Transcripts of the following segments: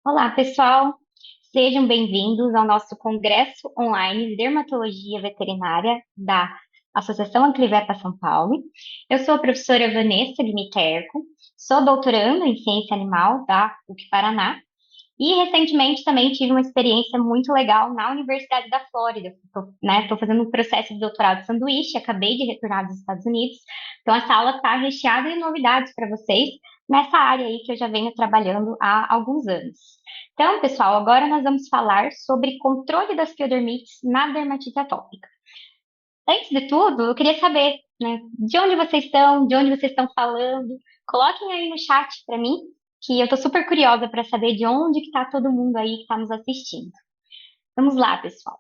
Olá, pessoal. Sejam bem-vindos ao nosso Congresso Online de Dermatologia Veterinária da Associação Anclivepa São Paulo. Eu sou a professora Vanessa Limiterco, sou doutoranda em Ciência Animal da UC Paraná e recentemente também tive uma experiência muito legal na Universidade da Flórida. Estou fazendo um processo de doutorado sanduíche, acabei de retornar dos Estados Unidos, então a sala está recheada de novidades para vocês nessa área aí que eu já venho trabalhando há alguns anos. Então, pessoal, agora nós vamos falar sobre controle das piodermites na dermatite atópica. Antes de tudo, eu queria saber, né, de onde vocês estão, de onde vocês estão falando. Coloquem aí no chat para mim, que eu estou super curiosa para saber de onde que está todo mundo aí que está nos assistindo. Vamos lá, pessoal.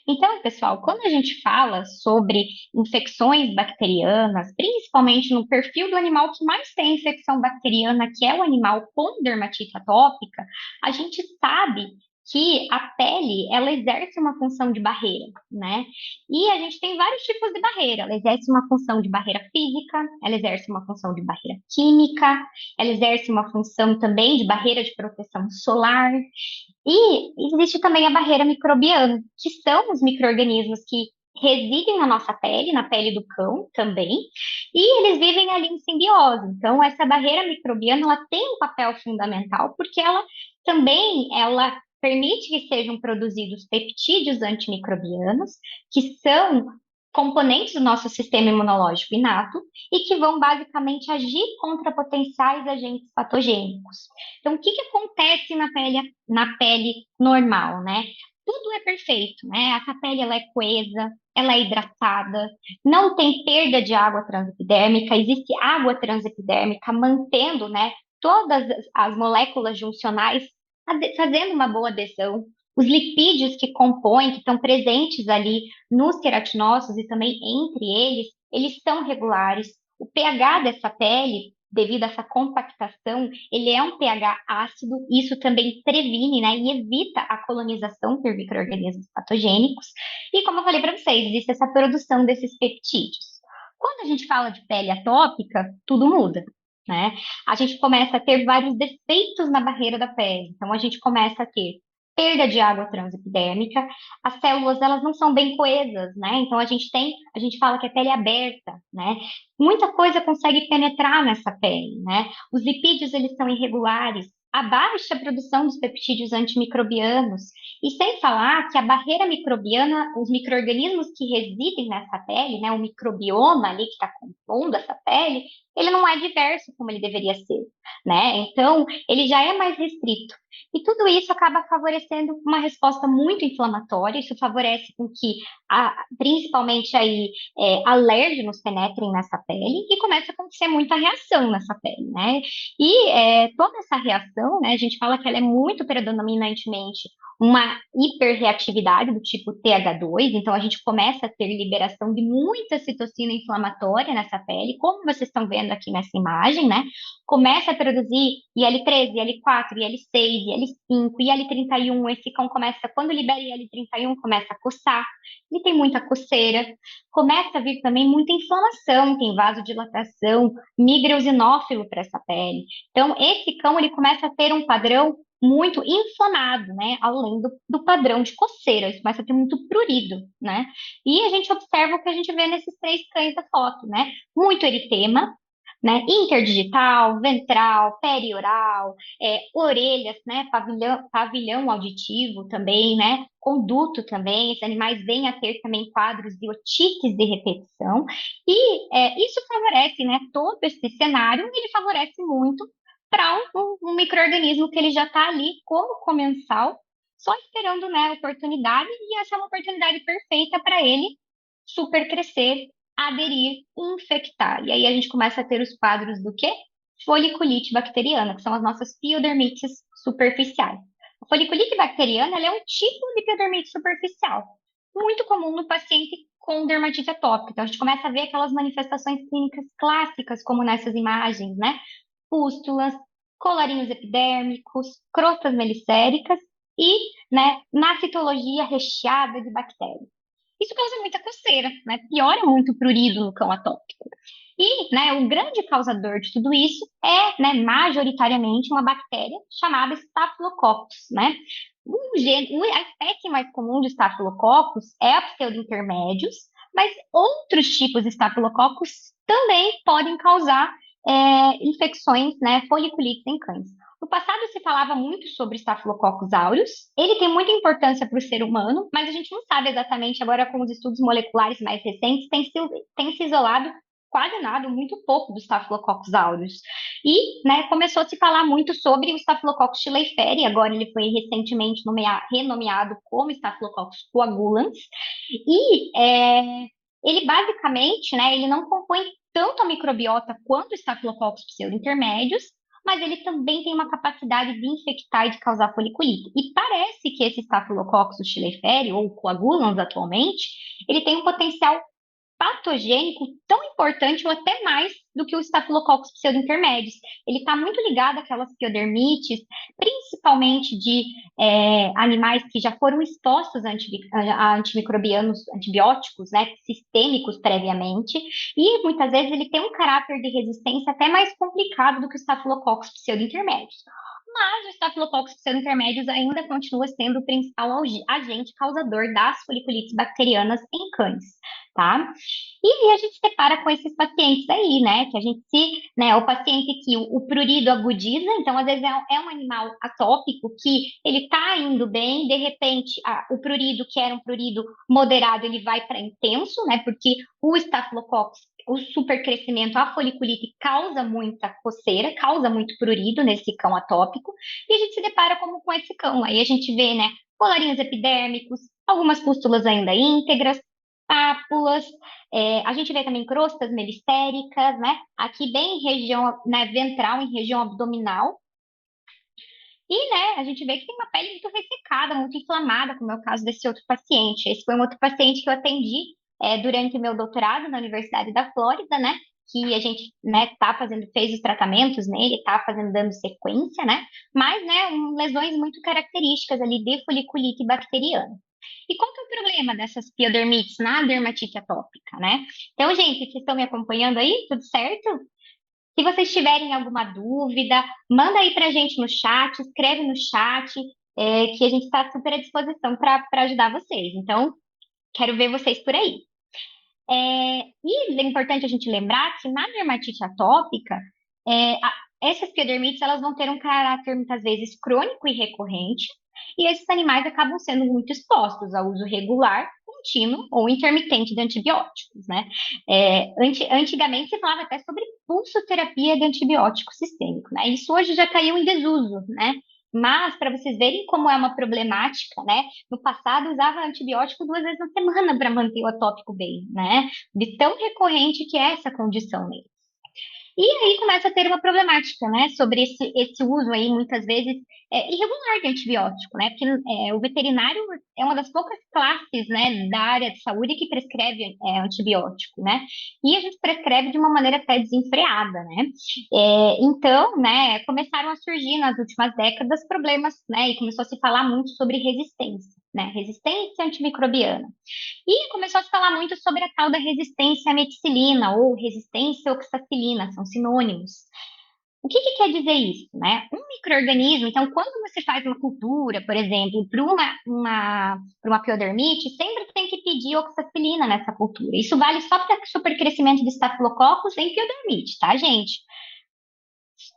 Então, pessoal, quando a gente fala sobre infecções bacterianas, principalmente no perfil do animal que mais tem infecção bacteriana, que é o animal com dermatite atópica, a gente sabe que a pele, ela exerce uma função de barreira, né? E a gente tem vários tipos de barreira. Ela exerce uma função de barreira física, ela exerce uma função de barreira química, ela exerce uma função também de barreira de proteção solar, e existe também a barreira microbiana, que são os micro-organismos que residem na nossa pele, na pele do cão também, e eles vivem ali em simbiose. Então, essa barreira microbiana, ela tem um papel fundamental, porque ela permite que sejam produzidos peptídeos antimicrobianos, que são componentes do nosso sistema imunológico inato e que vão basicamente agir contra potenciais agentes patogênicos. Então, o que que acontece na pele normal, né? Tudo é perfeito, né? Essa pele ela é coesa, ela é hidratada, não tem perda de água transepidérmica, existe água transepidérmica mantendo, né, todas as moléculas juncionais fazendo uma boa adesão. Os lipídios que compõem, que estão presentes ali nos queratinócitos e também entre eles estão regulares. O pH dessa pele, devido a essa compactação, ele é um pH ácido, isso também previne, né, e evita a colonização por micro-organismos patogênicos. E como eu falei para vocês, existe essa produção desses peptídeos. Quando a gente fala de pele atópica, tudo muda, né? A gente começa a ter vários defeitos na barreira da pele. Então, a gente começa a ter perda de água transepidérmica, as células elas não são bem coesas, né? Então a gente fala que a pele é aberta, né? Muita coisa consegue penetrar nessa pele, né? Os lipídios eles são irregulares, a baixa produção dos peptídeos antimicrobianos, e sem falar que a barreira microbiana, os micro-organismos que residem nessa pele, né, o microbioma ali que está compondo essa pele, ele não é diverso como ele deveria ser, né? Então, ele já é mais restrito. E tudo isso acaba favorecendo uma resposta muito inflamatória, isso favorece com que, principalmente aí, alérgenos penetrem nessa pele e começa a acontecer muita reação nessa pele, né? E toda essa reação, né, a gente fala que ela é muito predominantemente uma hiperreatividade do tipo TH2, então a gente começa a ter liberação de muita citocina inflamatória nessa pele, como vocês estão vendo aqui nessa imagem, né? Começa a produzir IL-13, IL-4, IL-6, IL-5, IL-31. Esse cão começa, quando libera IL-31, começa a coçar, ele tem muita coceira, começa a vir também muita inflamação, tem vasodilatação, migra eosinófilo para essa pele. Então, esse cão ele começa a ter um padrão muito inflamado, né? Além do padrão de coceira, isso começa a ter muito prurido, né? E a gente observa o que a gente vê nesses três cães da foto, né? Muito eritema, né? Interdigital, ventral, perioral, orelhas, né? Pavilhão auditivo também, né? Conduto também. Esses animais vêm a ter também quadros de otites de repetição. E isso favorece, né? Todo esse cenário, ele favorece muito para um micro-organismo que ele já está ali como comensal, só esperando, né, a oportunidade, e essa é uma oportunidade perfeita para ele super crescer, aderir, infectar. E aí a gente começa a ter os quadros do quê? Foliculite bacteriana, que são as nossas piodermites superficiais. A foliculite bacteriana ela é um tipo de piodermite superficial, muito comum no paciente com dermatite atópica. Então a gente começa a ver aquelas manifestações clínicas clássicas, como nessas imagens, né? Pústulas, colarinhos epidérmicos, crostas melicéricas e, né, na citologia recheada de bactérias. Isso causa muita coceira, né? Piora muito o prurido no cão atópico. E, né, o grande causador de tudo isso é, né, majoritariamente uma bactéria chamada Staphylococcus, né? A espécie mais comum de Staphylococcus é a pseudointermédios, mas outros tipos de Staphylococcus também podem causar infecções, né, foliculites em cães. No passado se falava muito sobre Staphylococcus aureus. Ele tem muita importância para o ser humano, mas a gente não sabe exatamente agora com os estudos moleculares mais recentes, tem se isolado quase nada, muito pouco do Staphylococcus aureus. E, né, começou a se falar muito sobre o Staphylococcus schleiferi, agora ele foi recentemente renomeado como Staphylococcus coagulans, e ele basicamente, né, ele não compõe tanto a microbiota quanto o Staphylococcus pseudointermédios, mas ele também tem uma capacidade de infectar e de causar foliculite. E parece que esse Staphylococcus schleiferi, ou coagulans atualmente, ele tem um potencial patogênico tão importante ou até mais do que o Staphylococcus pseudointermédios. Ele está muito ligado àquelas piodermites, principalmente de animais que já foram expostos a antimicrobianos, antibióticos, né, sistêmicos previamente, e muitas vezes ele tem um caráter de resistência até mais complicado do que o Staphylococcus pseudointermédios. Mas o Staphylococcus pseudointermédios ainda continua sendo o principal agente causador das foliculites bacterianas em cães, tá? E a gente se depara com esses pacientes aí, né? Que a gente se, né? O paciente que o prurido agudiza, então às vezes é um animal atópico que ele tá indo bem, de repente o prurido, que era um prurido moderado, ele vai para intenso, né? Porque o estafilococcus, o supercrescimento, a foliculite causa muita coceira, causa muito prurido nesse cão atópico, e a gente se depara como com esse cão. Aí a gente vê, né? Colarinhos epidérmicos, algumas pústulas ainda íntegras, pápulas, a gente vê também crostas melistéricas, né? Aqui bem em região, né, ventral, em região abdominal. E, né, a gente vê que tem uma pele muito ressecada, muito inflamada, como é o caso desse outro paciente. Esse foi um outro paciente que eu atendi durante o meu doutorado na Universidade da Flórida, né? Que a gente, né, fez os tratamentos nele, tá fazendo, dando sequência, né? Mas, né, lesões muito características ali de foliculite bacteriana. E qual que é o problema dessas piodermites na dermatite atópica, né? Então, gente, vocês estão me acompanhando aí? Tudo certo? Se vocês tiverem alguma dúvida, manda aí pra gente no chat, escreve no chat, que a gente está super à disposição para ajudar vocês. Então, quero ver vocês por aí. E é importante a gente lembrar que na dermatite atópica, essas piodermites elas vão ter um caráter muitas vezes crônico e recorrente, e esses animais acabam sendo muito expostos ao uso regular, contínuo ou intermitente de antibióticos, né? Antigamente se falava até sobre pulsoterapia de antibiótico sistêmico, né? Isso hoje já caiu em desuso, né? Mas, para vocês verem como é uma problemática, né? No passado usava antibiótico 2 vezes na semana para manter o atópico bem, né? De tão recorrente que é essa condição nele. E aí começa a ter uma problemática, né, sobre esse uso aí, muitas vezes, irregular de antibiótico, né, porque o veterinário é uma das poucas classes, né, da área de saúde que prescreve antibiótico, né, e a gente prescreve de uma maneira até desenfreada, né. Então, né, começaram a surgir nas últimas décadas problemas, né, e começou a se falar muito sobre resistência, né, resistência antimicrobiana. E começou a se falar muito sobre a tal da resistência à meticilina ou resistência à oxacilina, são sinônimos. O que quer dizer isso, né? Um microorganismo, então, quando você faz uma cultura, por exemplo, para uma piodermite, sempre tem que pedir oxacilina nessa cultura. Isso vale só para supercrescimento de estafilococcus em piodermite, tá, gente?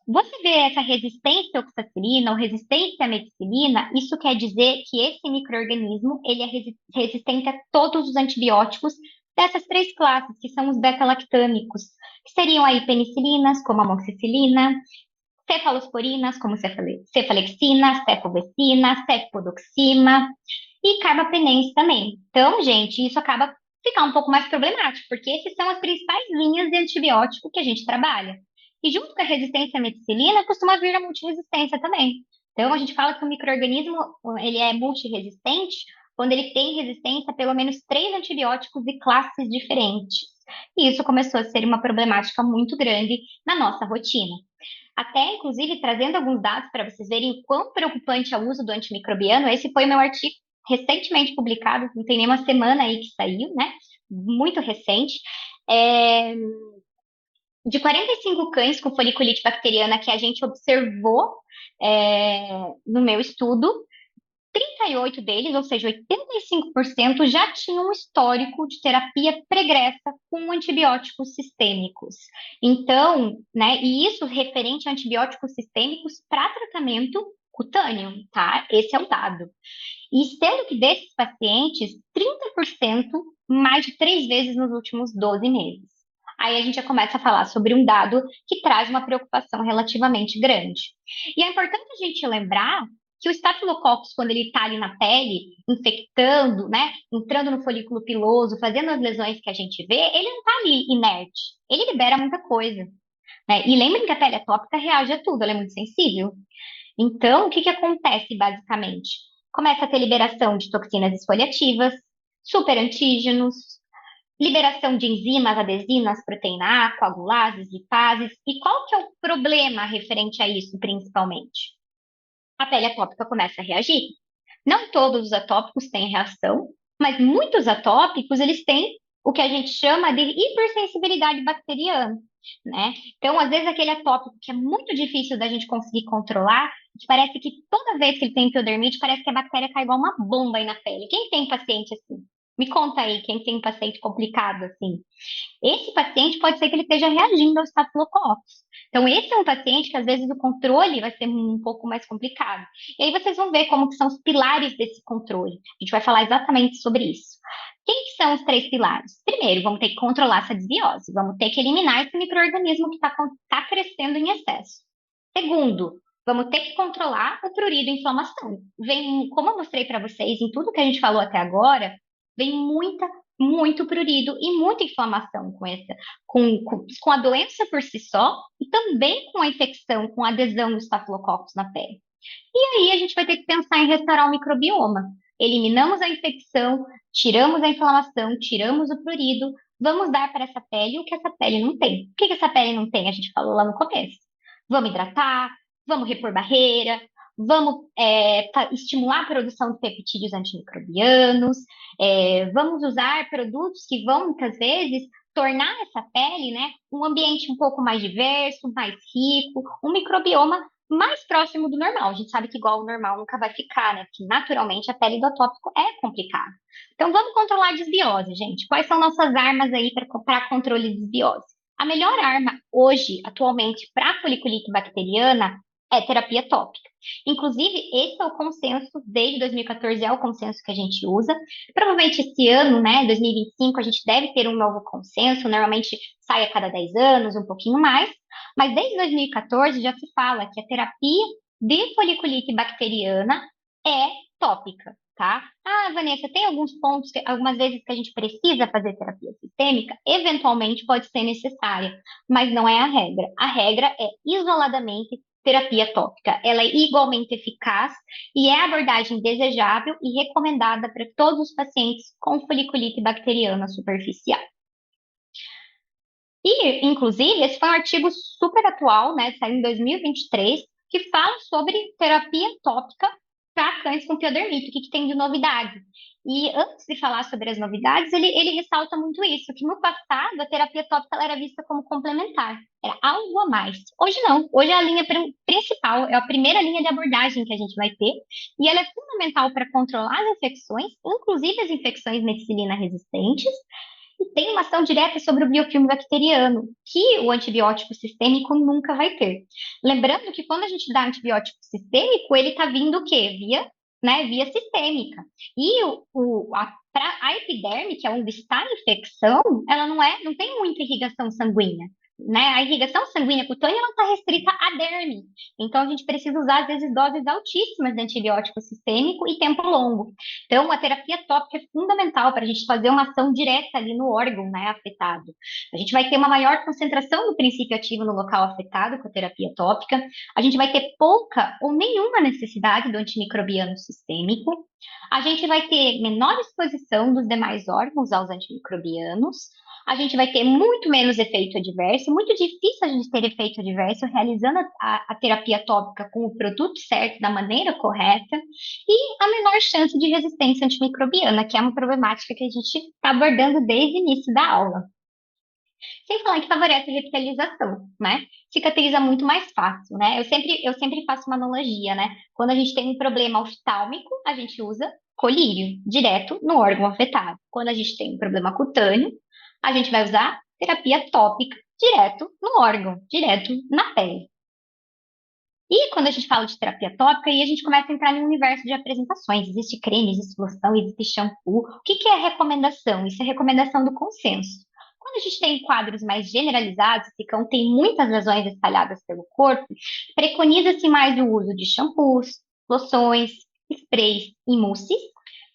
Você vê essa resistência à oxacilina ou resistência à meticilina, isso quer dizer que esse microorganismo ele é resistente a todos os antibióticos dessas 3 classes, que são os beta-lactâmicos, que seriam aí penicilinas, como a amoxicilina, cefalosporinas, como cefalexina, cefovecina, cefodoxima e carbapenems também. Então, gente, isso acaba ficar um pouco mais problemático, porque esses são as principais linhas de antibiótico que a gente trabalha. E junto com a resistência à meticilina, costuma vir a multiresistência também. Então, a gente fala que o microorganismo ele é multiresistente quando ele tem resistência a pelo menos 3 antibióticos de classes diferentes. E isso começou a ser uma problemática muito grande na nossa rotina. Até, inclusive, trazendo alguns dados para vocês verem o quão preocupante é o uso do antimicrobiano, esse foi o meu artigo recentemente publicado, não tem nem uma semana aí que saiu, né? Muito recente. De 45 cães com foliculite bacteriana que a gente observou no meu estudo, 38 deles, ou seja, 85%, já tinham um histórico de terapia pregressa com antibióticos sistêmicos. Então, né, e isso referente a antibióticos sistêmicos para tratamento cutâneo, tá? Esse é o dado. E sendo que desses pacientes, 30% mais de 3 vezes nos últimos 12 meses. Aí a gente já começa a falar sobre um dado que traz uma preocupação relativamente grande. E é importante a gente lembrar que o Staphylococcus, quando ele está ali na pele, infectando, né, entrando no folículo piloso, fazendo as lesões que a gente vê, ele não está ali inerte. Ele libera muita coisa, né? E lembrem que a pele atópica reage a tudo, ela é muito sensível. Então, o que que acontece basicamente? Começa a ter liberação de toxinas esfoliativas, superantígenos, liberação de enzimas, adesinas, proteína A, coagulases, lipases. E qual que é o problema referente a isso, principalmente? A pele atópica começa a reagir. Não todos os atópicos têm reação, mas muitos atópicos eles têm o que a gente chama de hipersensibilidade bacteriana, né? Então, às vezes aquele atópico que é muito difícil da gente conseguir controlar, que parece que toda vez que ele tem piodermite, parece que a bactéria cai igual uma bomba aí na pele. Quem tem paciente assim? Me conta aí, quem tem paciente complicado assim? Esse paciente pode ser que ele esteja reagindo ao Staphylococcus. Então, esse é um paciente que às vezes o controle vai ser um pouco mais complicado. E aí vocês vão ver como que são os pilares desse controle. A gente vai falar exatamente sobre isso. Quem que são os 3 pilares? Primeiro, vamos ter que controlar essa desbiose. Vamos ter que eliminar esse micro-organismo que está crescendo em excesso. Segundo, vamos ter que controlar o prurido e inflamação. Vem, como eu mostrei para vocês em tudo que a gente falou até agora, vem muito prurido e muita inflamação com a doença por si só e também com a infecção, com a adesão do estafilococcus na pele. E aí a gente vai ter que pensar em restaurar o microbioma. Eliminamos a infecção, tiramos a inflamação, tiramos o prurido, vamos dar para essa pele o que essa pele não tem. O que que essa pele não tem? A gente falou lá no começo. Vamos hidratar, vamos repor barreira, vamos estimular a produção de peptídeos antimicrobianos, vamos usar produtos que vão, muitas vezes, tornar essa pele, né, um ambiente um pouco mais diverso, mais rico, um microbioma mais próximo do normal. A gente sabe que igual ao normal nunca vai ficar, né? Porque naturalmente a pele do atópico é complicada. Então vamos controlar a desbiose, gente. Quais são nossas armas aí para controle de desbiose? A melhor arma hoje, atualmente, para foliculite bacteriana é terapia tópica. Inclusive, esse é o consenso, desde 2014 é o consenso que a gente usa. Provavelmente esse ano, né, 2025, a gente deve ter um novo consenso, normalmente sai a cada 10 anos, um pouquinho mais, mas desde 2014 já se fala que a terapia de foliculite bacteriana é tópica, tá? Ah, Vanessa, tem alguns pontos, algumas vezes que a gente precisa fazer terapia sistêmica, eventualmente pode ser necessária, mas não é a regra. A regra é isoladamente terapia tópica. Ela é igualmente eficaz e é a abordagem desejável e recomendada para todos os pacientes com foliculite bacteriana superficial. E, inclusive, esse foi um artigo super atual, né, saiu em 2023, que fala sobre terapia tópica para cães com piodermite, o que, que tem de novidade. E antes de falar sobre as novidades, ele ressalta muito isso, que no passado a terapia tópica ela era vista como complementar, era algo a mais. Hoje não, hoje é a linha principal, é a primeira linha de abordagem que a gente vai ter, e ela é fundamental para controlar as infecções, inclusive as infecções meticilina resistentes, e tem uma ação direta sobre o biofilme bacteriano, que o antibiótico sistêmico nunca vai ter. Lembrando que quando a gente dá antibiótico sistêmico, ele está vindo o quê? Via sistêmica. E a epiderme, que é onde está a infecção, ela não tem muita irrigação sanguínea. Né? A irrigação sanguínea cutânea está restrita à derme. Então, a gente precisa usar, às vezes, doses altíssimas de antibiótico sistêmico e tempo longo. Então, a terapia tópica é fundamental para a gente fazer uma ação direta ali no órgão, né, afetado. A gente vai ter uma maior concentração do princípio ativo no local afetado com a terapia tópica. A gente vai ter pouca ou nenhuma necessidade do antimicrobiano sistêmico. A gente vai ter menor exposição dos demais órgãos aos antimicrobianos. A gente vai ter muito menos efeito adverso, muito difícil a gente ter efeito adverso realizando a terapia tópica com o produto certo, da maneira correta, e a menor chance de resistência antimicrobiana, que é uma problemática que a gente está abordando desde o início da aula. Sem falar que favorece a revitalização, né? Cicatriza muito mais fácil, né? Eu sempre faço uma analogia, né? Quando a gente tem um problema oftálmico, a gente usa colírio, direto no órgão afetado. Quando a gente tem um problema cutâneo, a gente vai usar terapia tópica, direto no órgão, direto na pele. E quando a gente fala de terapia tópica, aí a gente começa a entrar em um universo de apresentações. Existe creme, existe loção, existe shampoo. O que que é recomendação? Isso é recomendação do consenso. Quando a gente tem quadros mais generalizados, esse cão tem muitas lesões espalhadas pelo corpo, preconiza-se mais o uso de shampoos, loções, sprays e mousses.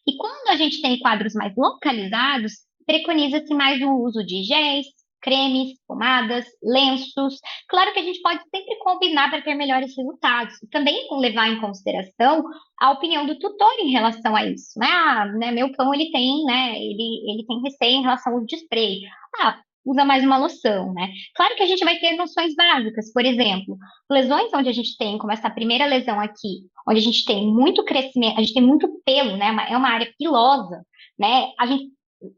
E quando a gente tem quadros mais localizados, preconiza-se mais o uso de géis, cremes, pomadas, lenços. Claro que a gente pode sempre combinar para ter melhores resultados. E também levar em consideração a opinião do tutor em relação a isso. Né? Ah, né, meu cão ele tem, né, ele tem receio em relação ao uso de spray. Ah, usa mais uma loção, né? Claro que a gente vai ter noções básicas, por exemplo, lesões onde a gente tem, como essa primeira lesão aqui, onde a gente tem muito crescimento, a gente tem muito pelo, né? É uma área pilosa, né?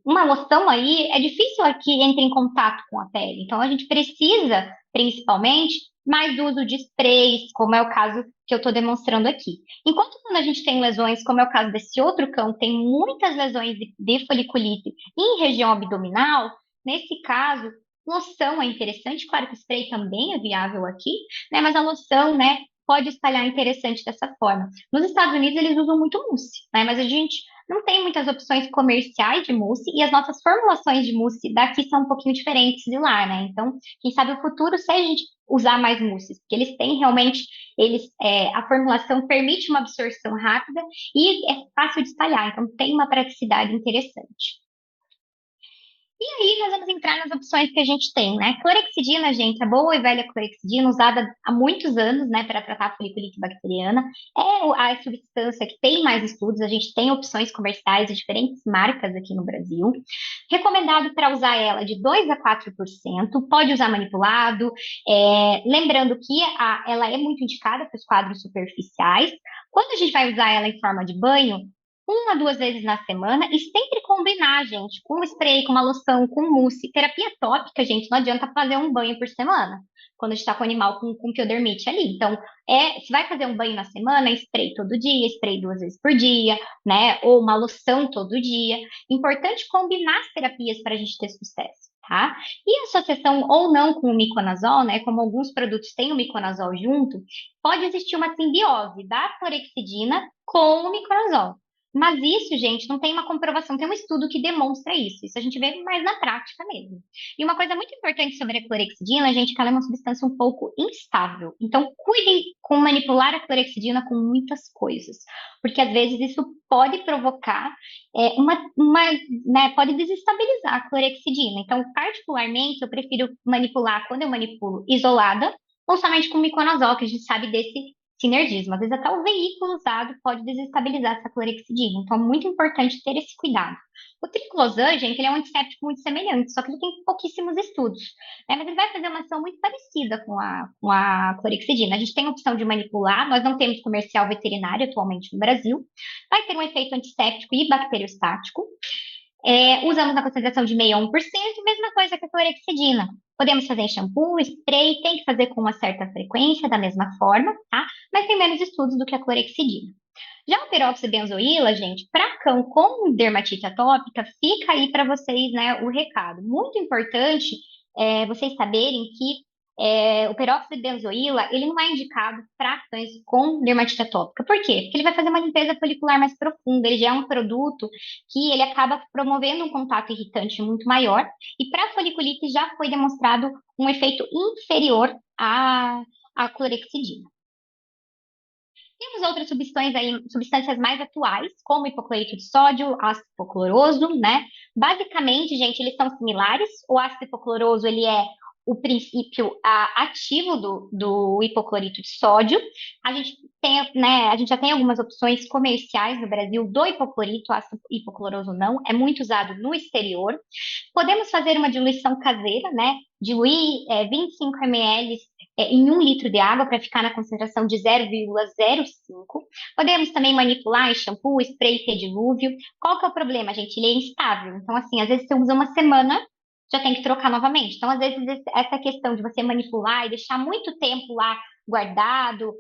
Uma loção aí é difícil que entre em contato com a pele. Então a gente precisa, principalmente, mais uso de sprays, como é o caso que eu estou demonstrando aqui. Enquanto quando a gente tem lesões, como é o caso desse outro cão, tem muitas lesões de foliculite em região abdominal, nesse caso, loção é interessante. Claro que o spray também é viável aqui, né? Mas a loção, né, pode espalhar interessante dessa forma. Nos Estados Unidos eles usam muito mousse, né? Mas a gente não tem muitas opções comerciais de mousse e as nossas formulações de mousse daqui são um pouquinho diferentes de lá, né? Então, quem sabe o futuro seja a gente usar mais mousses, porque eles têm realmente, a formulação permite uma absorção rápida e é fácil de espalhar, então tem uma praticidade interessante. E aí nós vamos entrar nas opções que a gente tem, né? Clorexidina, gente, a boa e velha clorexidina, usada há muitos anos, né, para tratar a foliculite bacteriana, é a substância que tem mais estudos, a gente tem opções comerciais de diferentes marcas aqui no Brasil. Recomendado para usar ela de 2 a 4%, pode usar manipulado, lembrando que ela é muito indicada para os quadros superficiais. Quando a gente vai usar ela em forma de banho, uma, duas vezes na semana e sempre combinar, gente, com spray, com uma loção, com mousse. Terapia tópica, gente, não adianta fazer um banho por semana, quando a gente está com o animal com piodermite ali. Então, se vai fazer um banho na semana, spray todo dia, spray duas vezes por dia, né? Ou uma loção todo dia. Importante combinar as terapias para a gente ter sucesso. Tá? E a associação ou não com o miconazol, né? Como alguns produtos têm o miconazol junto, pode existir uma simbiose da clorexidina com o miconazol. Mas isso, gente, não tem uma comprovação, tem um estudo que demonstra isso. Isso a gente vê mais na prática mesmo. E uma coisa muito importante sobre a clorexidina, gente, é que ela é uma substância um pouco instável. Então, cuidem com manipular a clorexidina com muitas coisas, porque às vezes isso pode provocar pode desestabilizar a clorexidina. Então, particularmente, eu prefiro manipular quando eu manipulo isolada, ou somente com miconazol, que a gente sabe desse sinergismo. Às vezes até o veículo usado pode desestabilizar essa clorexidina. Então é muito importante ter esse cuidado. O triclosan, gente, ele é um antisséptico muito semelhante, só que ele tem pouquíssimos estudos, né? Mas ele vai fazer uma ação muito parecida com a clorexidina. A gente tem a opção de manipular, nós não temos comercial veterinário atualmente no Brasil. Vai ter um efeito antisséptico e bacteriostático. Usamos na concentração de meio a 1%, mesma coisa que a clorexidina. Podemos fazer em shampoo, spray, tem que fazer com uma certa frequência, da mesma forma, tá? Mas tem menos estudos do que a clorexidina. Já o peroxibenzoíla, gente, para cão com dermatite atópica, fica aí para vocês, né, o recado. Muito importante vocês saberem que o peróxido de benzoíla, ele não é indicado para cães com dermatite atópica. Por quê? Porque ele vai fazer uma limpeza folicular mais profunda. Ele já é um produto que ele acaba promovendo um contato irritante muito maior. E para a foliculite já foi demonstrado um efeito inferior à clorexidina. Temos outras substâncias mais atuais, como hipoclorito de sódio, ácido hipocloroso, né? Basicamente, gente, eles são similares. O ácido hipocloroso, ele é o princípio ativo do hipoclorito de sódio. A gente a gente já tem algumas opções comerciais no Brasil do hipoclorito, ácido hipocloroso não, é muito usado no exterior. Podemos fazer uma diluição caseira, né? Diluir 25 ml em 1 litro de água para ficar na concentração de 0,05. Podemos também manipular em shampoo, spray, pedilúvio. Qual que é o problema, gente? Ele é instável. Então, assim, às vezes você usa uma semana, já tem que trocar novamente. Então, às vezes, essa questão de você manipular e deixar muito tempo lá guardado,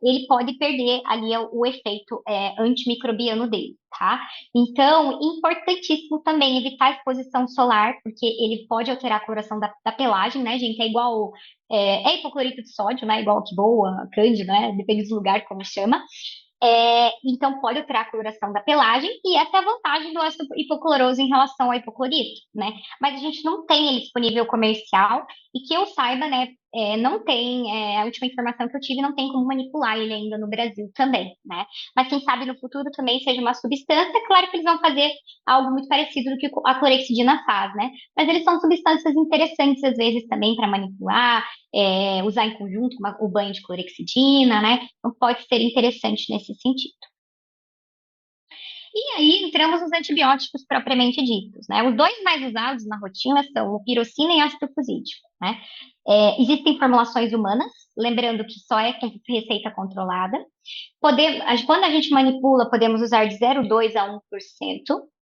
ele pode perder ali o efeito antimicrobiano dele, tá? Então, importantíssimo também evitar a exposição solar, porque ele pode alterar a coloração da pelagem, né, gente? É igual, hipoclorito de sódio, né? Igual que boa, cândida, né? Depende do lugar como chama. Então, pode alterar a coloração da pelagem, e essa é a vantagem do ácido hipocloroso em relação ao hipoclorito, né? Mas a gente não tem ele disponível comercial, e que eu saiba, né, não tem, a última informação que eu tive, não tem como manipular ele ainda no Brasil também, né? Mas quem sabe no futuro também seja uma substância, claro que eles vão fazer algo muito parecido do que a clorexidina faz, né? Mas eles são substâncias interessantes, às vezes, também para manipular, usar em conjunto o banho de clorexidina, né? Então pode ser interessante nesse sentido. E aí entramos nos antibióticos propriamente ditos, né? Os dois mais usados na rotina são o pirocina e ácido fusídico, né? Existem formulações humanas, lembrando que só é com receita controlada. Quando a gente manipula, podemos usar de 0,2 a 1%,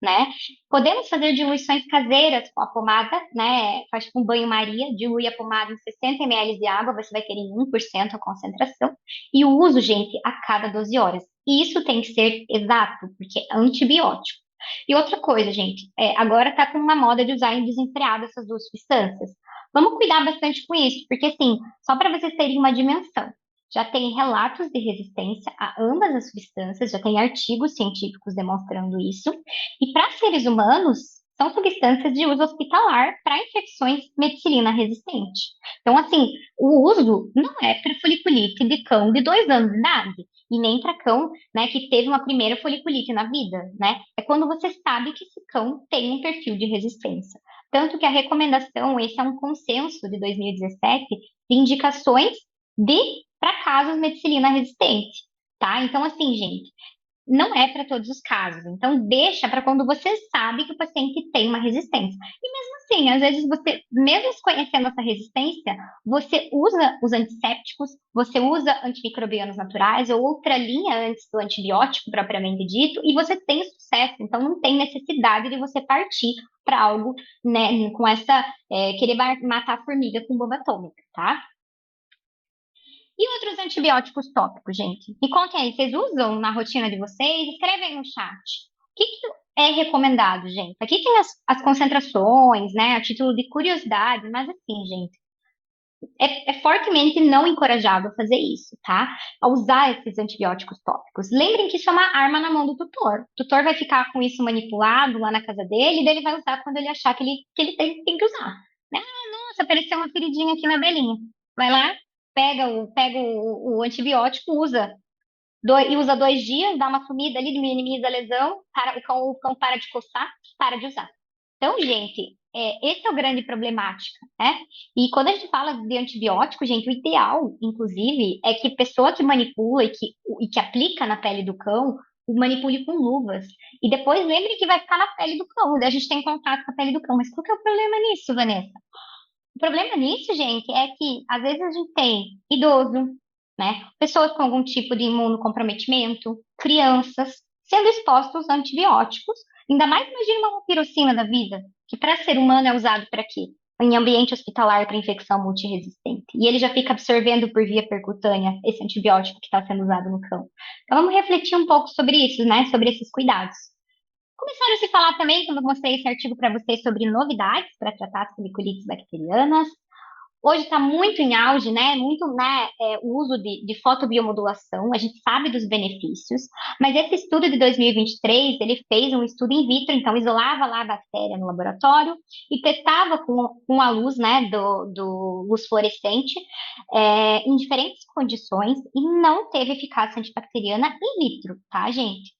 né? Podemos fazer diluições caseiras com a pomada, né? Faz tipo um banho-maria, dilui a pomada em 60 ml de água, você vai ter em 1% a concentração. E o uso, gente, a cada 12 horas. E isso tem que ser exato, porque é antibiótico. E outra coisa, gente, agora tá com uma moda de usar em desenfreado essas duas substâncias. Vamos cuidar bastante com isso, porque assim, só para vocês terem uma dimensão, já tem relatos de resistência a ambas as substâncias, já tem artigos científicos demonstrando isso. E para seres humanos, são substâncias de uso hospitalar para infecções medicilina resistente. Então, assim, o uso não é para foliculite de cão de 2 anos de idade, e nem para cão, né, que teve uma primeira foliculite na vida, né? É quando você sabe que esse cão tem um perfil de resistência. Tanto que a recomendação, esse é um consenso de 2017, de indicações de para casos medicilina resistente, tá? Então, assim, gente, não é para todos os casos. Então, deixa para quando você sabe que o paciente tem uma resistência. E mesmo assim, às vezes você, mesmo conhecendo essa resistência, você usa os antissépticos, você usa antimicrobianos naturais ou outra linha antes do antibiótico propriamente dito, e você tem sucesso. Então, não tem necessidade de você partir para algo, né, com essa, querer matar a formiga com bomba atômica, tá? E outros antibióticos tópicos, gente? Me contem aí, vocês usam na rotina de vocês? Escreve aí no chat. O que é recomendado, gente? Aqui tem as concentrações, né, a título de curiosidade, mas assim, gente, é fortemente não encorajado a fazer isso, tá? A usar esses antibióticos tópicos. Lembrem que isso é uma arma na mão do tutor. O tutor vai ficar com isso manipulado lá na casa dele, e daí ele vai usar quando ele achar que ele tem que usar. Nossa, apareceu uma feridinha aqui na belinha. Vai lá, pega o antibiótico, e usa 2 dias, dá uma sumida ali, minimiza a lesão, o cão para de coçar, para de usar. Então, gente, esse é o grande problemática, né? E quando a gente fala de antibiótico, gente, o ideal, inclusive, é que pessoa que manipula e que aplica na pele do cão, o manipule com luvas. E depois lembre que vai ficar na pele do cão, daí a gente tem contato com a pele do cão. Mas qual que é o problema nisso, Vanessa? O problema nisso, gente, é que às vezes a gente tem idoso, né? Pessoas com algum tipo de imunocomprometimento, crianças, sendo expostos a antibióticos. Ainda mais imagina uma pirocina da vida, que para ser humano é usado para quê? Em ambiente hospitalar para infecção multiresistente. E ele já fica absorvendo por via percutânea esse antibiótico que está sendo usado no cão. Então vamos refletir um pouco sobre isso, né? Sobre esses cuidados. Começaram a se falar também, quando eu mostrei esse artigo para vocês, sobre novidades para tratar as foliculites bacterianas. Hoje está muito em auge, né? Muito, né, o uso de fotobiomodulação. A gente sabe dos benefícios, mas esse estudo de 2023, ele fez um estudo in vitro, então isolava lá a bactéria no laboratório e testava com a luz, né, do luz fluorescente, em diferentes condições, e não teve eficácia antibacteriana in vitro, tá, gente?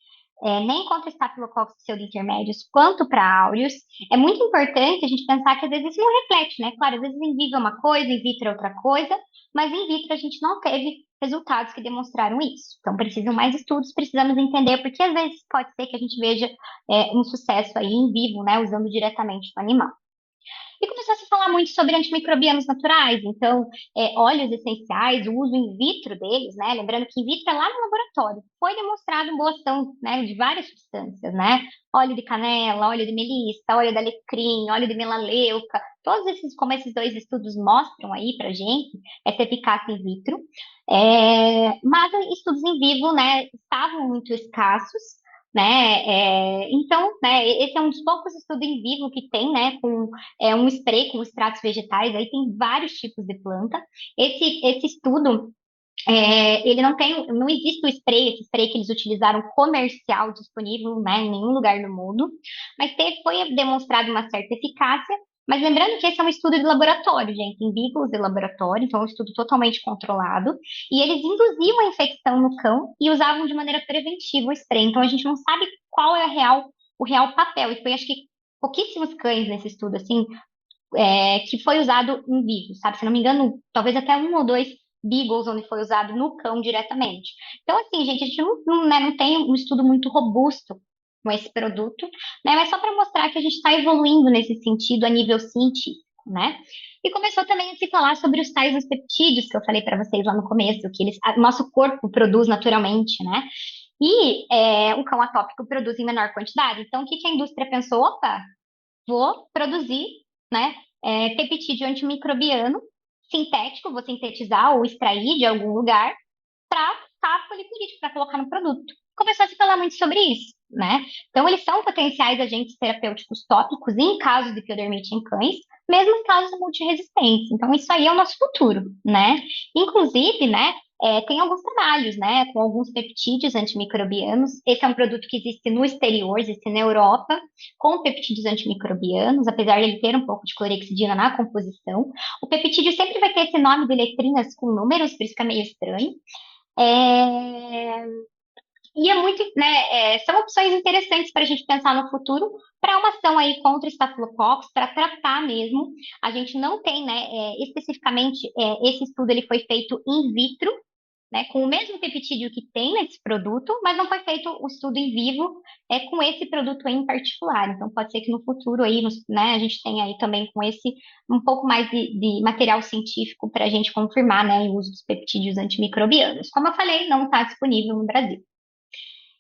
Nem contra estafilococcus pseudointermédios, quanto para áureos. É muito importante a gente pensar que às vezes isso não reflete, né? Claro, às vezes in vivo é uma coisa, in vitro é outra coisa, mas in vitro a gente não teve resultados que demonstraram isso. Então, precisam mais estudos, precisamos entender, porque às vezes pode ser que a gente veja um sucesso aí em vivo, né? Usando diretamente no animal. E começou a se falar muito sobre antimicrobianos naturais, então, óleos essenciais, o uso in vitro deles, né? Lembrando que in vitro é lá no laboratório. Foi demonstrado boa ação, né, de várias substâncias, né? Óleo de canela, óleo de melissa, óleo de alecrim, óleo de melaleuca, todos esses, como esses dois estudos mostram aí pra gente, essa eficácia in vitro. Mas estudos em vivo, né, estavam muito escassos, né? Então, né, esse é um dos poucos estudos em vivo que tem, né, com um spray com extratos vegetais, aí tem vários tipos de planta. Esse estudo, ele não tem, não existe o spray, esse spray que eles utilizaram comercial disponível, né, em nenhum lugar do mundo, mas foi demonstrado uma certa eficácia. Mas lembrando que esse é um estudo de laboratório, gente, em vínculos de laboratório, então é um estudo totalmente controlado, e eles induziam a infecção no cão e usavam de maneira preventiva o spray. Então a gente não sabe qual é o real papel. E foi, acho que, pouquíssimos cães nesse estudo, assim, que foi usado em vivo, sabe? Se não me engano, talvez até um ou dois beagles onde foi usado no cão diretamente. Então, assim, gente, a gente né, não tem um estudo muito robusto com esse produto, né? Mas só para mostrar que a gente está evoluindo nesse sentido a nível científico, né? E começou também a se falar sobre os tais dos peptídeos que eu falei para vocês lá no começo, que nosso corpo produz naturalmente, né? E o cão atópico produz em menor quantidade. Então, o que que a indústria pensou? Opa, vou produzir, né, peptídeo antimicrobiano sintético, vou sintetizar ou extrair de algum lugar para ficar policolítico, para colocar no produto. Começou a se falar muito sobre isso, né? Então, eles são potenciais agentes terapêuticos tópicos em casos de piodermite em cães, mesmo em casos de multiresistência. Então, isso aí é o nosso futuro, né? Inclusive, né, tem alguns trabalhos, né, com alguns peptídeos antimicrobianos. Esse é um produto que existe no exterior, existe na Europa, com peptídeos antimicrobianos, apesar de ele ter um pouco de clorexidina na composição. O peptídeo sempre vai ter esse nome de letrinhas com números, por isso que é meio estranho. É, E é muito, né, são opções interessantes para a gente pensar no futuro para uma ação aí contra estafilococcus, para tratar mesmo. A gente não tem, né, especificamente, esse estudo ele foi feito in vitro, né, com o mesmo peptídeo que tem nesse produto, mas não foi feito o estudo em vivo com esse produto em particular. Então, pode ser que no futuro aí, né, a gente tenha aí também com esse um pouco mais de material científico para a gente confirmar, né, o uso dos peptídeos antimicrobianos. Como eu falei, não está disponível no Brasil.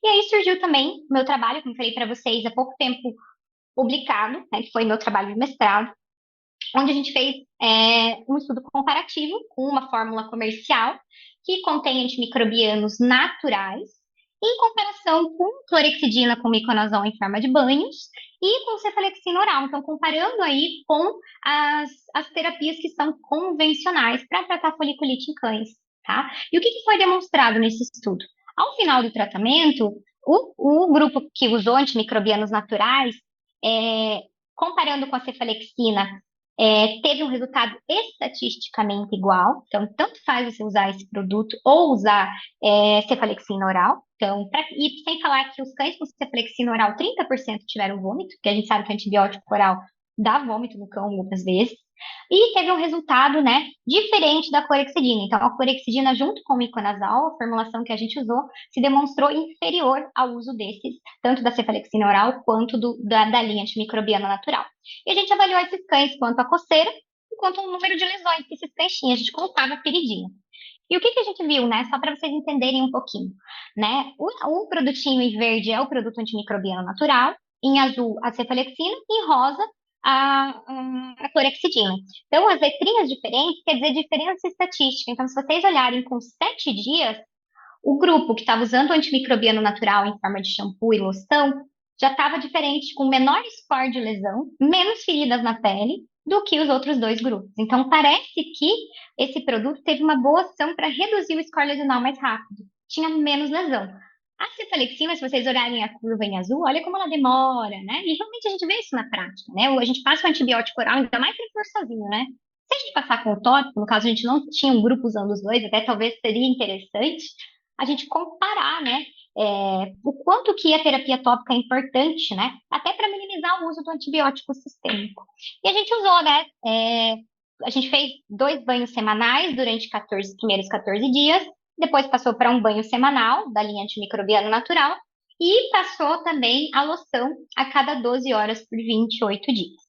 E aí surgiu também o meu trabalho, como eu falei para vocês, há pouco tempo publicado, né, que foi meu trabalho de mestrado, onde a gente fez um estudo comparativo com uma fórmula comercial que contém antimicrobianos naturais, em comparação com clorexidina com miconazol em forma de banhos e com cefalexina oral. Então, comparando aí com as terapias que são convencionais para tratar foliculite em cães, tá? E o que que foi demonstrado nesse estudo? Ao final do tratamento, o grupo que usou antimicrobianos naturais, é, comparando com a cefalexina, teve um resultado estatisticamente igual. Então, tanto faz você usar esse produto ou usar cefalexina oral. Então, e sem falar que os cães com cefalexina oral, 30% tiveram vômito, porque a gente sabe que antibiótico oral dá vômito no cão muitas vezes. E teve um resultado, né, diferente da clorexidina. Então, a clorexidina junto com o miconazol, a formulação que a gente usou, se demonstrou inferior ao uso desses, tanto da cefalexina oral quanto da linha antimicrobiana natural. E a gente avaliou esses cães quanto a coceira e quanto ao número de lesões que esses cães tinham. A gente colocava peridina. E o que que a gente viu, né? Só para vocês entenderem um pouquinho, né? O produtinho em verde é o produto antimicrobiano natural, em azul a cefalexina e em rosa a clorexidina. Então, as letrinhas diferentes quer dizer diferença estatística. Então, se vocês olharem com 7 dias, o grupo que estava usando o antimicrobiano natural em forma de shampoo e loção já estava diferente, com menor score de lesão, menos feridas na pele do que os outros dois grupos. Então, parece que esse produto teve uma boa ação para reduzir o score lesional mais rápido. Tinha menos lesão. A cefalexina, se vocês olharem a curva em azul, olha como ela demora, né? E realmente a gente vê isso na prática, né? A gente passa o antibiótico oral, ainda mais se ele for sozinho, né? Se a gente passar com o tópico, no caso a gente não tinha um grupo usando os dois, até talvez seria interessante a gente comparar, né? O quanto que a terapia tópica é importante, né? Até para minimizar o uso do antibiótico sistêmico. E a gente usou, né? A gente fez 2 banhos semanais durante primeiros 14 dias, depois passou para um banho semanal da linha antimicrobiana natural e passou também a loção a cada 12 horas por 28 dias.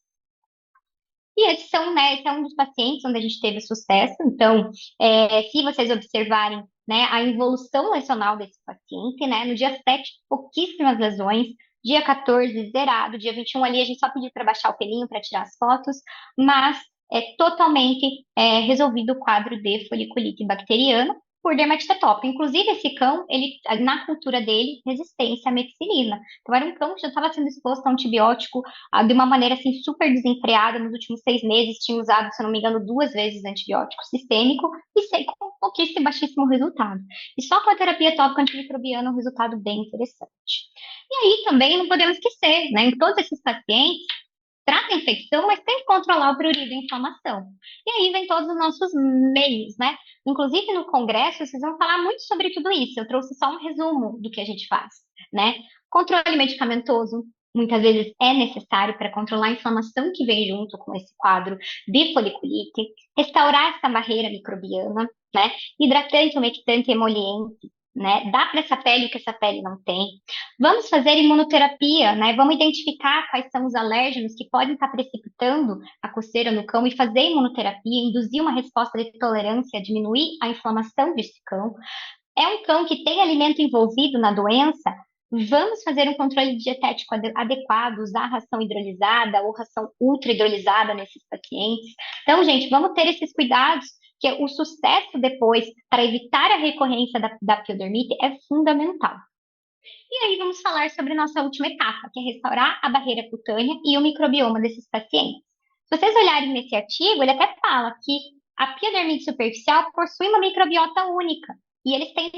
E esses são, né, esse é um dos pacientes onde a gente teve sucesso. Então, se vocês observarem, né, a involução lesional desse paciente, né, no dia 7 pouquíssimas lesões, dia 14 zerado, dia 21 ali, a gente só pediu para baixar o pelinho para tirar as fotos, mas é totalmente resolvido o quadro de foliculite bacteriana por dermatite atópica. Inclusive, esse cão, ele, na cultura dele, resistência à meticilina. Então, era um cão que já estava sendo exposto a um antibiótico de uma maneira assim super desenfreada. Nos últimos 6 meses tinha usado, se eu não me engano, 2 vezes antibiótico sistêmico e sei com pouquíssimo e baixíssimo resultado. E só com a terapia tópica antimicrobiana um resultado bem interessante. E aí também não podemos esquecer, né, em todos esses pacientes trata a infecção, mas tem que controlar o prurido e a inflamação. E aí vem todos os nossos meios, né? Inclusive no congresso, vocês vão falar muito sobre tudo isso. Eu trouxe só um resumo do que a gente faz, né? Controle medicamentoso, muitas vezes é necessário para controlar a inflamação que vem junto com esse quadro de foliculite, restaurar essa barreira microbiana, né? Hidratante, umectante, emoliente, né? Dá para essa pele o que essa pele não tem. Vamos fazer imunoterapia, né? Vamos identificar quais são os alérgenos que podem estar precipitando a coceira no cão e fazer imunoterapia, induzir uma resposta de tolerância, diminuir a inflamação desse cão. É um cão que tem alimento envolvido na doença? Vamos fazer um controle dietético adequado, usar ração hidrolisada ou ração ultra hidrolisada nesses pacientes. Então, gente, vamos ter esses cuidados, que o sucesso depois, para evitar a recorrência da piodermite, é fundamental. E aí vamos falar sobre nossa última etapa, que é restaurar a barreira cutânea e o microbioma desses pacientes. Se vocês olharem nesse artigo, ele até fala que a piodermite superficial possui uma microbiota única e eles têm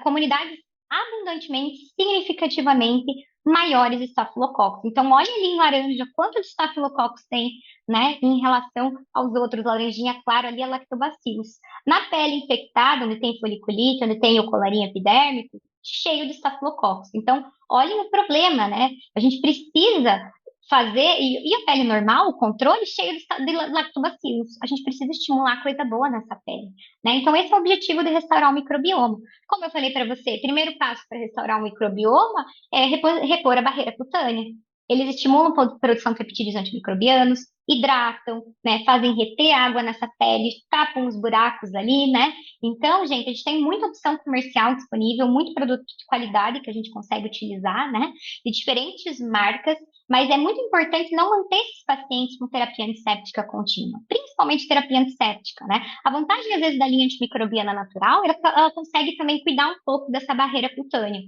comunidades abundantemente, significativamente maiores de estafilococos. Então, olha ali em laranja quanto de estafilococos tem, né, em relação aos outros, laranjinha clara ali é lactobacillus. Na pele infectada, onde tem foliculite, onde tem o colarinho epidérmico, cheio de estafilococos. Então, olhem o problema, né? A gente precisa fazer, e a pele normal, o controle, cheio de lactobacillus. A gente precisa estimular coisa boa nessa pele, né? Então, esse é o objetivo de restaurar o microbioma. Como eu falei para você, primeiro passo para restaurar o microbioma é repor a barreira cutânea. Eles estimulam a produção de peptídeos antimicrobianos, hidratam, né, fazem reter água nessa pele, tapam os buracos ali, né? Então, gente, a gente tem muita opção comercial disponível, muito produto de qualidade que a gente consegue utilizar, né? De diferentes marcas, mas é muito importante não manter esses pacientes com terapia antisséptica contínua, principalmente terapia antisséptica, né? A vantagem, às vezes, da linha antimicrobiana natural é que ela consegue também cuidar um pouco dessa barreira cutânea.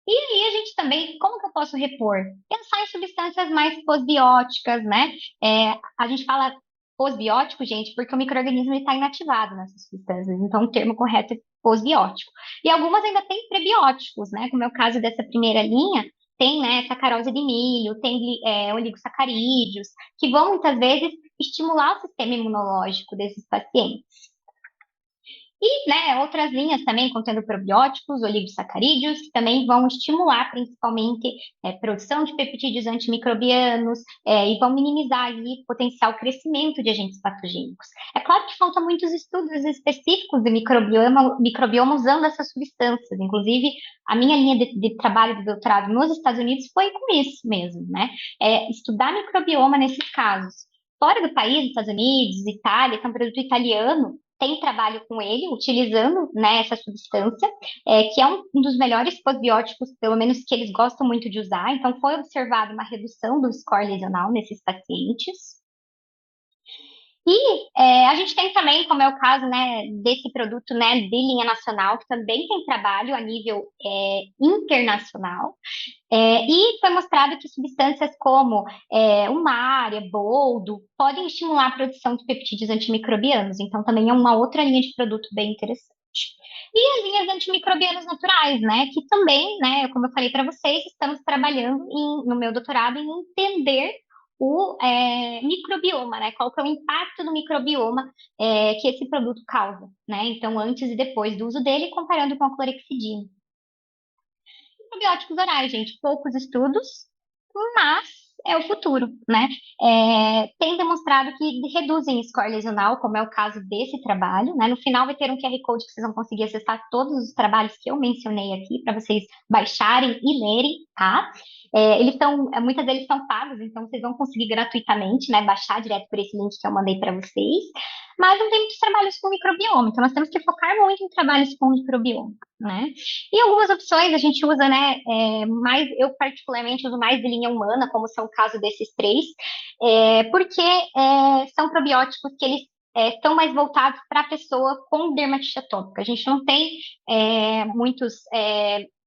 E aí a gente também, como que eu posso repor? Pensar em substâncias mais posbióticas, né? A gente fala posbiótico, gente, porque o micro-organismo está inativado nessas substâncias, então o termo correto é posbiótico. E algumas ainda têm prebióticos, né? Como é o caso dessa primeira linha, tem, né, sacarose de milho, tem oligosacarídeos, que vão muitas vezes estimular o sistema imunológico desses pacientes. E, né, outras linhas também contendo probióticos, oligosacarídeos, que também vão estimular principalmente produção de peptídeos antimicrobianos e vão minimizar ali o potencial crescimento de agentes patogênicos. É claro que faltam muitos estudos específicos de microbioma usando essas substâncias. Inclusive, a minha linha de trabalho de doutorado nos Estados Unidos foi com isso mesmo, né? Estudar microbioma nesses casos. Fora do país, Estados Unidos, Itália, que é um produto italiano, tem trabalho com ele, utilizando, né, essa substância, que é um dos melhores pós-bióticos, pelo menos que eles gostam muito de usar. Então, foi observada uma redução do score lesional nesses pacientes. E a gente tem também, como é o caso, né, desse produto, né, de linha nacional, que também tem trabalho a nível internacional. E foi mostrado que substâncias como o mária, boldo, podem estimular a produção de peptídeos antimicrobianos. Então, também é uma outra linha de produto bem interessante. E as linhas antimicrobianas naturais, né? Que também, né, como eu falei para vocês, estamos trabalhando no meu doutorado em entender o microbioma, né? Qual que é o impacto do microbioma que esse produto causa, né? Então, antes e depois do uso dele, comparando com a clorexidina. Probióticos orais, gente, poucos estudos, mas é o futuro, né? Tem demonstrado que reduzem score lesional, como é o caso desse trabalho, né? No final vai ter um QR Code que vocês vão conseguir acessar todos os trabalhos que eu mencionei aqui para vocês baixarem e lerem, tá? Muitas deles são pagos, então vocês vão conseguir gratuitamente, né, baixar direto por esse link que eu mandei para vocês. Mas não tem muitos trabalhos com microbioma, então nós temos que focar muito em trabalhos com microbioma, né? E algumas opções a gente usa, né, eu particularmente uso mais de linha humana, como são o caso desses três, porque são probióticos que eles estão mais voltados para a pessoa com dermatite atópica. A gente não tem muitos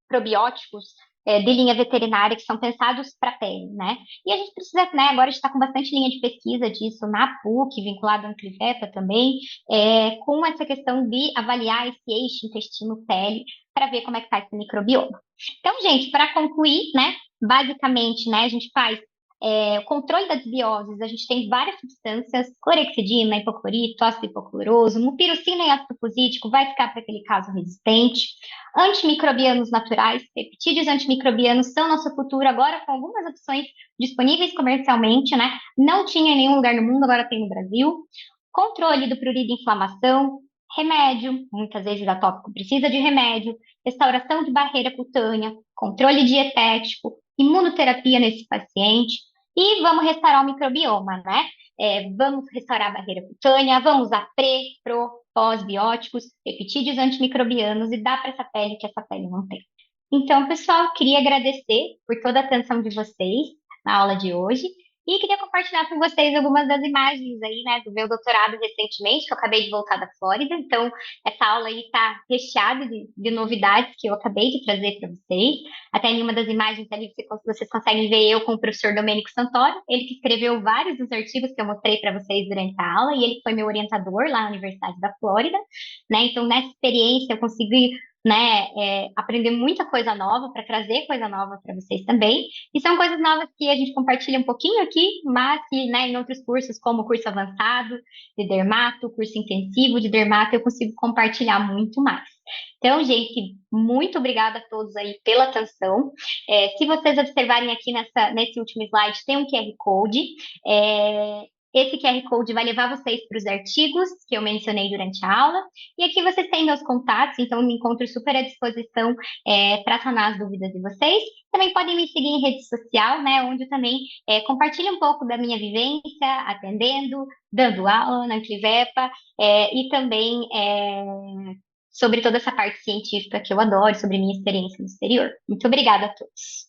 probióticos de linha veterinária que são pensados para a pele, né? E a gente precisa, né, agora a gente está com bastante linha de pesquisa disso na PUC, vinculado ao Clivepa também, com essa questão de avaliar esse eixo intestino-pele para ver como é que está esse microbioma. Então, gente, para concluir, né, basicamente, né, a gente faz o controle das bioses, a gente tem várias substâncias, clorexidina, hipoclorito, ácido hipocloroso, mupirocina e ácido fusídico, vai ficar para aquele caso resistente. Antimicrobianos naturais, peptídeos antimicrobianos são nosso futuro, agora com algumas opções disponíveis comercialmente, né? Não tinha em nenhum lugar no mundo, agora tem no Brasil. Controle do prurido e inflamação, remédio, muitas vezes atópico precisa de remédio, restauração de barreira cutânea, controle dietético, imunoterapia nesse paciente e vamos restaurar o microbioma, né? Vamos restaurar a barreira cutânea, vamos usar pré, pro, pós-bióticos, peptídeos antimicrobianos e dar para essa pele que essa pele não tem. Então, pessoal, queria agradecer por toda a atenção de vocês na aula de hoje e queria compartilhar com vocês algumas das imagens aí, né, do meu doutorado recentemente, que eu acabei de voltar da Flórida. Então, essa aula aí está recheada de novidades que eu acabei de trazer para vocês. Até em uma das imagens ali vocês conseguem ver eu com o professor Domênico Santoro, ele que escreveu vários dos artigos que eu mostrei para vocês durante a aula e ele foi meu orientador lá na Universidade da Flórida, né? Então, nessa experiência eu consegui, né, aprender muita coisa nova para trazer coisa nova para vocês também. E são coisas novas que a gente compartilha um pouquinho aqui, mas que, né, em outros cursos, como o curso avançado de dermato, curso intensivo de dermato, eu consigo compartilhar muito mais. Então, gente, muito obrigada a todos aí pela atenção. Se vocês observarem aqui nesse último slide, tem um QR Code. Esse QR Code vai levar vocês para os artigos que eu mencionei durante a aula. E aqui vocês têm meus contatos, então me encontro super à disposição para sanar as dúvidas de vocês. Também podem me seguir em rede social, né, onde eu também compartilho um pouco da minha vivência, atendendo, dando aula na Clivepa, e também sobre toda essa parte científica que eu adoro, sobre minha experiência no exterior. Muito obrigada a todos.